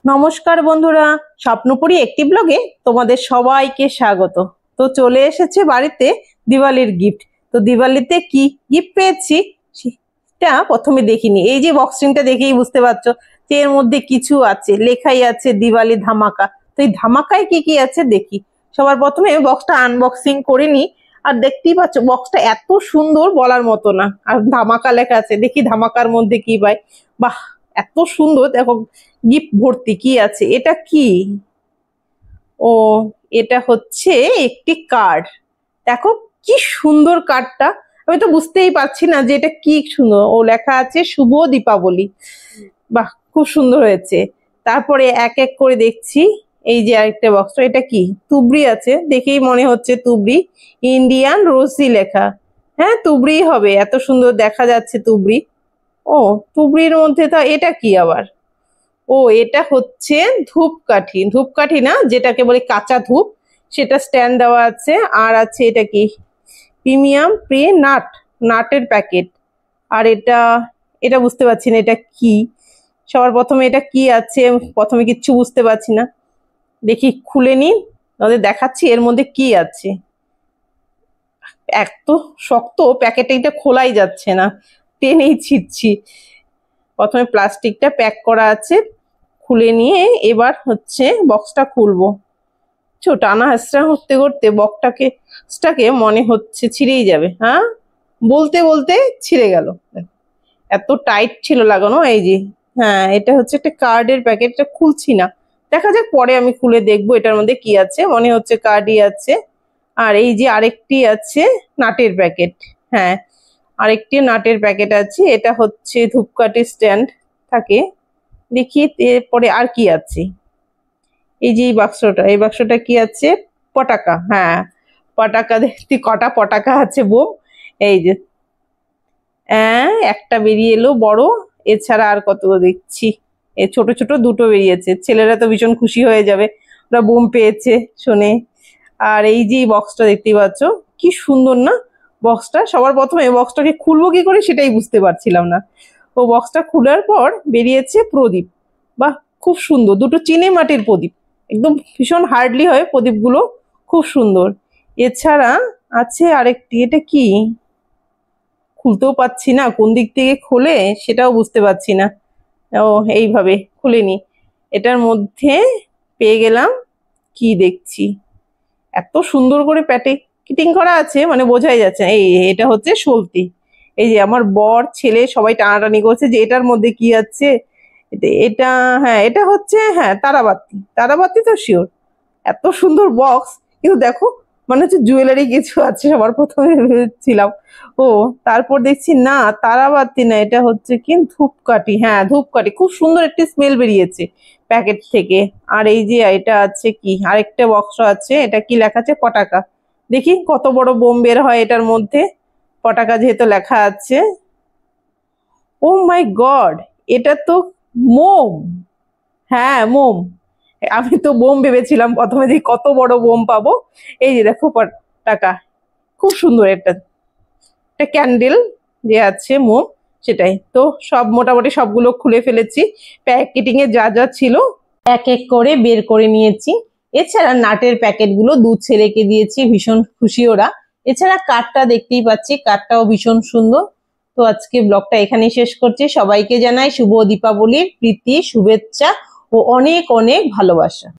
নমস্কার বন্ধুরা, স্বপ্নপুরী একটি ব্লগে তোমাদের সবাইকে স্বাগত। তো চলে এসেছে বাড়িতে দিওয়ালির গিফট। তো দিওয়ালিতে কি গিফট পেয়েছি সেটা প্রথমে দেখিনি। এই যে বক্সিংটা দেখেই বুঝতে পারছো যে এর মধ্যে কিছু আছে, লেখাই আছে দিওয়ালি ধামাকা। তো এই ধামাকায় কি কি আছে দেখি। সবার প্রথমে বক্সটা আনবক্সিং করে নি। আর দেখতেই পাচ্ছ বক্সটা এত সুন্দর বলার মতো না, আর ধামাকা লেখা আছে। দেখি ধামাকার মধ্যে কি পাই। বাহ, এত সুন্দর! দেখো গিফট ভর্তি। কি আছে এটা? কি ও, এটা হচ্ছে একটি কার্ড। দেখো কি সুন্দর কার্ডটা। আমি তো বুঝতেই পারছি না যে এটা কি সুন্দর। ও লেখা আছে শুভ দীপাবলি। বাহ, খুব সুন্দর হয়েছে। তারপরে এক এক করে দেখছি। এই যে আরেকটা বক্স, এটা কি? তুবড়ি আছে, দেখেই মনে হচ্ছে তুবড়ি। ইন্ডিয়ান রোজি লেখা। হ্যাঁ, তুবড়ি হবে, এত সুন্দর দেখা যাচ্ছে তুবড়ি। ও, তুবড়ির মধ্যে তো এটা কি আবার? ও, এটা হচ্ছে ধূপকাঠি। ধূপকাঠি না, যেটাকে বলে কাঁচা ধূপ, সেটা স্ট্যান্ড দেওয়া আছে। আর আছে এটা কি? প্রিমিয়াম প্রি নাট, নাটের প্যাকেট। আর এটা এটা বুঝতে পারছি না এটা কি। সবার প্রথমে এটা কি আছে, প্রথমে কিচ্ছু বুঝতে পারছি না। দেখি খুলে নিন, তাহলে দেখাচ্ছি এর মধ্যে কি আছে। এত শক্ত প্যাকেট, এটা খোলাই যাচ্ছে না, টেনেই ছিঁড়ছি। প্রথমে প্লাস্টিকটা প্যাক করা আছে, খুলে নিয়ে এবার হচ্ছে বক্সটা খুলবো। টানা হেঁচড়া করতে করতে বক্সটাকে মনে হচ্ছে ছিঁড়েই যাবে। হ্যাঁ, বলতে বলতে ছিঁড়ে গেল। এত টাইট ছিল লাগানো। এই যে, হ্যাঁ, এটা হচ্ছে একটা কার্ডের প্যাকেটটা। খুলছি না, দেখা যাক, পরে আমি খুলে দেখবো এটার মধ্যে কি আছে। মনে হচ্ছে কার্ডই আছে। আর এই যে আরেকটি আছে নাটের প্যাকেট। হ্যাঁ, আরেকটি নাটের প্যাকেট আছে। এটা হচ্ছে ধূপকাঠি স্ট্যান্ড থাকে। দেখি এরপরে আর কি আছে। এই যে এই বাক্সটা কি আছে? পটাকা। হ্যাঁ, পটাকা দেখতে কটা পটাকা আছে বোম। এই যে একটা বেরিয়ে এলো বড়, এছাড়া আর কত দেখছি। ছোট ছোট দুটো বেরিয়েছে। ছেলেরা তো ভীষণ খুশি হয়ে যাবে, ওরা বোম পেয়েছে শুনে। আর এই যে বক্সটা দেখতেই পাচ্ছ, কি সুন্দর না বক্সটা। সবার প্রথমে বক্সটাকে খুলবো কি করে সেটাই বুঝতে পারছিলাম না। ও, বক্সটা খোলার পর বেরিয়েছে প্রদীপ। বাহ, খুব সুন্দর। দুটো চিনে মাটির প্রদীপ, একদম ভীষণ হার্ডলি হয় প্রদীপগুলো, খুব সুন্দর। এছাড়া আছে আরেকটি, এটা কি? খুলতেও পাচ্ছি না, কোন দিক থেকে খোলে সেটাও বুঝতে পারছি না। ও, এইভাবে খুলে নি। এটার মধ্যে পেয়ে গেলাম কি দেখছি, এত সুন্দর করে প্যাকেটিং করা আছে, মানে বোঝাই যাচ্ছে। এই এটা হচ্ছে সলতি। এই যে আমার বর ছেলে সবাই টানাটানি করছে যে এটার মধ্যে কি আছে। এটা, হ্যাঁ, এটা হচ্ছে, হ্যাঁ, তারাবাতি। তারাবাতি তো শিওর। এত সুন্দর বক্স, কিন্তু দেখো মনে হচ্ছে জুয়েলারি কিছু আছে, সবার প্রথমে ভেবেছিলাম। ও, তারপর দেখছি না, তারাবাতি না, এটা হচ্ছে কি ধূপকাঠি। হ্যাঁ, ধূপকাঠি। খুব সুন্দর একটি স্মেল বেরিয়েছে প্যাকেট থেকে। আর এই যে এটা আছে কি, আরেকটা বক্স আছে। এটা কি লেখা আছে? পটাকা। দেখি কত বড় বোম বের হয় এটার মধ্যে, পটাকা যেহেতু লেখা আছে। ও মাই গড, এটা তো মোম। হ্যাঁ, মোম। আমি তো বোম ভেবেছিলাম প্রথমে, যে কত বড় বোম পাবো। এই যে দেখো পটাকা, খুব সুন্দর। একটা ক্যান্ডেল যে আছে, মোম, সেটাই তো। সব মোটামুটি সবগুলো খুলে ফেলেছি। প্যাকেটিং এ যা যা ছিল এক এক করে বের করে নিয়েছি। এছাড়া নাটের প্যাকেটগুলো দুধ ছেলেকে দিয়েছি, ভীষণ খুশি ওরা। এছাড়া কার্ডটা দেখতেই পাচ্ছি, কার্ডটাও ভীষণ সুন্দর। তো আজকে ব্লগটা এখানেই শেষ করছি। সবাইকে জানাই শুভ দীপাবলির প্রীতি, শুভেচ্ছা ও অনেক অনেক ভালোবাসা।